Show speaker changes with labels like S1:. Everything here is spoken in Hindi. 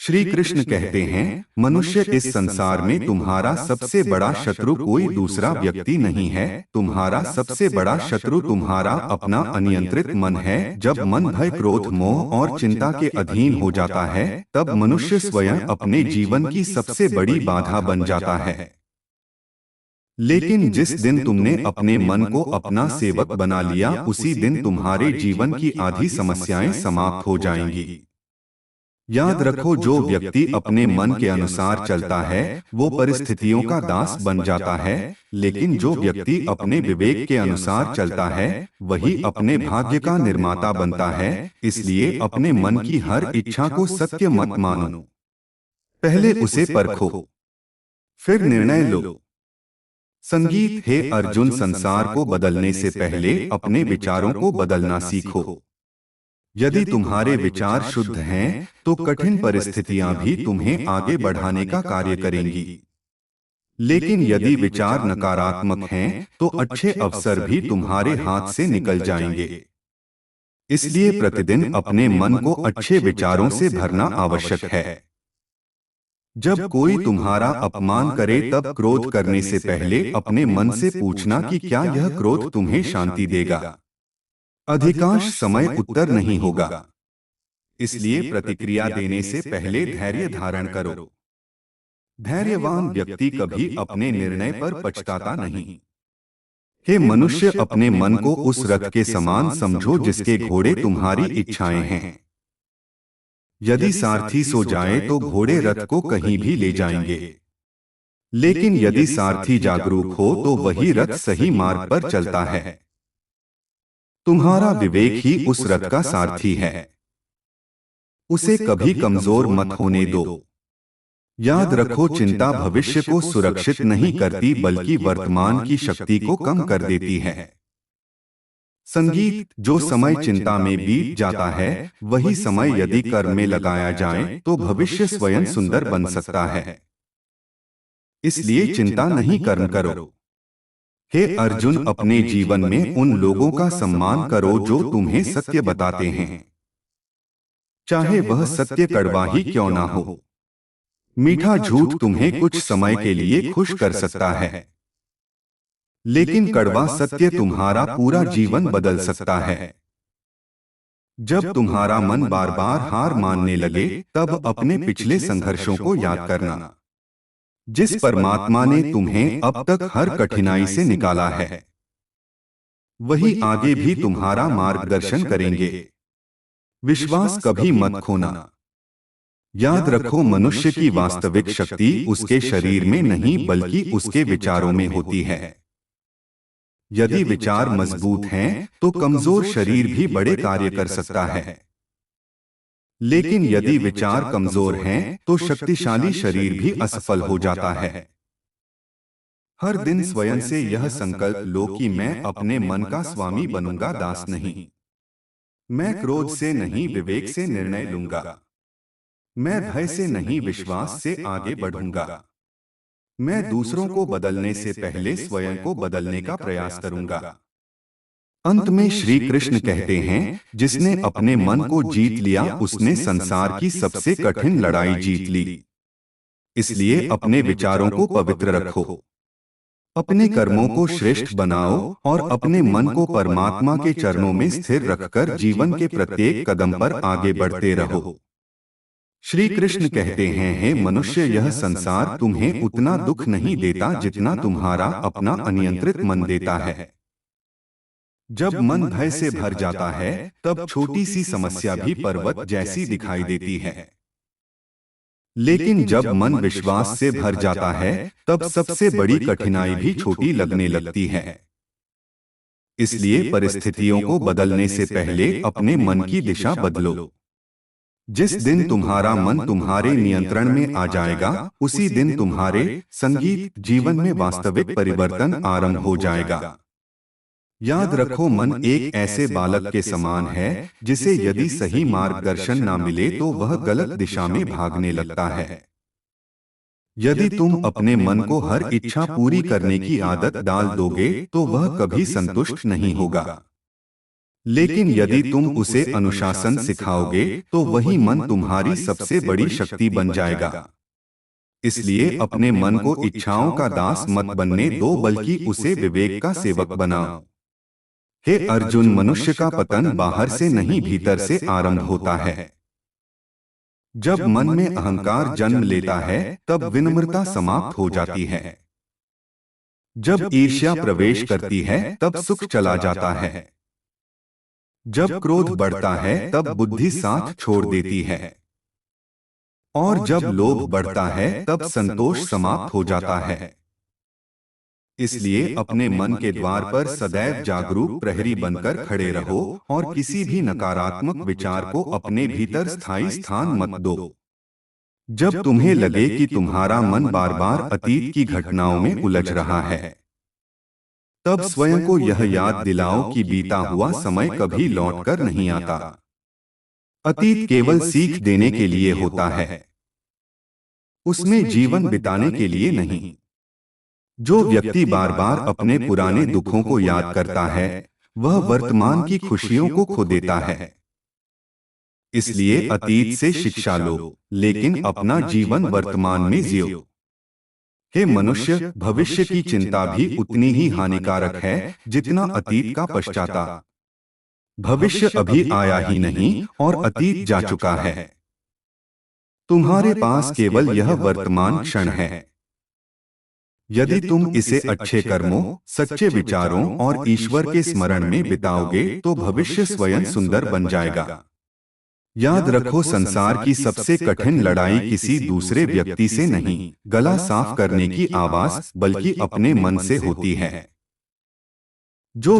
S1: श्री कृष्ण कहते हैं, मनुष्य इस संसार में तुम्हारा सबसे बड़ा शत्रु कोई दूसरा व्यक्ति नहीं है। तुम्हारा सबसे बड़ा शत्रु तुम्हारा अपना अनियंत्रित मन है। जब मन भय, क्रोध, मोह और चिंता के अधीन हो जाता है, तब मनुष्य स्वयं अपने जीवन की सबसे बड़ी बाधा बन जाता है। लेकिन जिस दिन तुमने अपने मन को अपना सेवक बना लिया, उसी दिन तुम्हारे जीवन की आधी समस्याएं समाप्त हो जाएंगी। याद रखो, जो व्यक्ति अपने मन के अनुसार चलता है वो परिस्थितियों का दास बन जाता है, लेकिन जो व्यक्ति अपने विवेक के अनुसार चलता है वही अपने भाग्य का निर्माता बनता है। इसलिए अपने मन की हर इच्छा को सत्य मत मानो, पहले उसे परखो, फिर निर्णय लो। संगीत। हे अर्जुन, संसार को बदलने से पहले अपने विचारों को बदलना सीखो। यदि तुम्हारे विचार शुद्ध हैं, तो कठिन परिस्थितियां भी तुम्हें आगे बढ़ाने का कार्य करेंगी। लेकिन यदि विचार नकारात्मक हैं, तो अच्छे अवसर भी तुम्हारे हाथ से निकल जाएंगे। इसलिए प्रतिदिन अपने मन को अच्छे विचारों से भरना आवश्यक है। जब कोई तुम्हारा अपमान करे, तब क्रोध करने से पहले अपने मन से पूछना कि क्या यह क्रोध तुम्हें शांति देगा। अधिकांश समय उत्तर नहीं होगा। इसलिए प्रतिक्रिया देने से पहले धैर्य धारण करो। धैर्यवान व्यक्ति कभी अपने निर्णय पर पछताता नहीं। हे मनुष्य, अपने मन को उस रथ के समान समझो जिसके घोड़े तुम्हारी इच्छाएं हैं। यदि सारथी सो जाए तो घोड़े रथ को कहीं भी ले जाएंगे, लेकिन यदि सारथी जागरूक हो तो वही रथ सही मार्ग पर चलता है। तुम्हारा विवेक ही उस रथ का सारथी है। उसे कभी कमजोर मत होने दो। याद रखो, चिंता भविष्य को सुरक्षित नहीं करती बल्कि वर्तमान की शक्ति को कम कर देती है। संगीत। जो समय चिंता में बीत जाता है, वही समय यदि कर्म में लगाया जाए तो भविष्य स्वयं सुंदर बन सकता है। इसलिए चिंता नहीं, कर्म करो। हे अर्जुन, अपने जीवन में उन लोगों का सम्मान करो जो तुम्हें सत्य बताते हैं, चाहे वह सत्य कड़वा ही क्यों ना हो। मीठा झूठ तुम्हें कुछ समय के लिए खुश कर सकता है, लेकिन कड़वा सत्य तुम्हारा पूरा जीवन बदल सकता है। जब तुम्हारा मन बार बार हार मानने लगे, तब अपने पिछले संघर्षों को याद करना। जिस परमात्मा ने तुम्हें अब तक हर कठिनाई से निकाला है, वही आगे भी तुम्हारा मार्गदर्शन करेंगे। विश्वास कभी मत खोना। याद रखो, मनुष्य की वास्तविक शक्ति उसके शरीर में नहीं बल्कि उसके विचारों में होती है। यदि विचार मजबूत हैं, तो कमजोर शरीर भी बड़े कार्य कर सकता है। लेकिन यदि विचार कमजोर हैं, तो शक्तिशाली शरीर भी असफल हो जाता है। हर दिन स्वयं से यह संकल्प लो कि मैं अपने मन का स्वामी बनूंगा, दास नहीं। मैं क्रोध से नहीं, विवेक से निर्णय लूंगा। मैं भय से नहीं, विश्वास से आगे बढ़ूंगा। मैं दूसरों को बदलने से पहले स्वयं को बदलने का प्रयास करूंगा। अंत में श्री कृष्ण कहते हैं, जिसने अपने मन को जीत लिया उसने संसार की सबसे कठिन लड़ाई जीत ली। इसलिए अपने विचारों को पवित्र रखो, अपने कर्मों को श्रेष्ठ बनाओ और अपने मन को परमात्मा के चरणों में स्थिर रखकर जीवन के प्रत्येक कदम पर आगे बढ़ते रहो। श्री कृष्ण कहते हैं, हे मनुष्य, यह संसार तुम्हें उतना दुख नहीं देता जितना तुम्हारा अपना अनियंत्रित मन देता है। जब मन भय से भर जाता है, तब छोटी सी समस्या भी पर्वत जैसी दिखाई देती है। लेकिन जब मन विश्वास से भर जाता है, तब सबसे बड़ी कठिनाई भी छोटी लगने लगती है। इसलिए परिस्थितियों को बदलने से पहले अपने मन की दिशा बदलो। जिस दिन तुम्हारा मन तुम्हारे नियंत्रण में आ जाएगा, उसी दिन तुम्हारे संगीत जीवन में वास्तविक परिवर्तन आरंभ हो जाएगा। याद रखो, मन एक ऐसे बालक के समान है जिसे यदि सही मार्गदर्शन ना मिले तो वह गलत दिशा में भागने लगता है। यदि तुम अपने मन को हर इच्छा पूरी करने की आदत डाल दोगे तो वह कभी संतुष्ट नहीं होगा। लेकिन यदि तुम उसे अनुशासन सिखाओगे तो वही मन तुम्हारी सबसे बड़ी शक्ति बन जाएगा। इसलिए अपने मन को इच्छाओं का दास मत बनने दो, बल्कि उसे विवेक का सेवक बनाओ। हे अर्जुन, मनुष्य का पतन बाहर से नहीं भीतर से आरंभ होता है। जब मन में अहंकार जन्म लेता है तब विनम्रता समाप्त हो जाती है। जब ईर्ष्या प्रवेश करती है तब सुख चला जाता है। जब क्रोध बढ़ता है तब बुद्धि साथ छोड़ देती है। और जब लोभ बढ़ता है तब संतोष समाप्त हो जाता है। इसलिए अपने मन के द्वार पर सदैव जागरूक प्रहरी बनकर खड़े रहो और किसी भी नकारात्मक विचार को अपने भीतर स्थायी स्थान मत दो। जब तुम्हें लगे कि तुम्हारा मन बार बार अतीत की घटनाओं में उलझ रहा है, तब स्वयं को यह याद दिलाओ कि बीता हुआ समय कभी लौटकर नहीं आता। अतीत केवल सीख देने के लिए होता है, उसमें जीवन बिताने के लिए नहीं। जो व्यक्ति बार बार अपने पुराने दुखों को याद करता है वह वर्तमान की खुशियों को खो देता है। इसलिए अतीत से शिक्षा लो, लेकिन अपना जीवन वर्तमान में जियो। हे मनुष्य, भविष्य की चिंता भी उतनी ही हानिकारक है जितना अतीत का पश्चाताप। भविष्य अभी आया ही नहीं और अतीत जा चुका है। तुम्हारे पास केवल यह वर्तमान क्षण है। यदि तुम इसे अच्छे कर्मों, सच्चे विचारों और ईश्वर के स्मरण में बिताओगे तो भविष्य स्वयं सुंदर बन जाएगा। याद रखो, संसार की सबसे कठिन लड़ाई किसी दूसरे व्यक्ति से नहीं, गला साफ करने की आवाज, बल्कि अपने मन से होती है। जो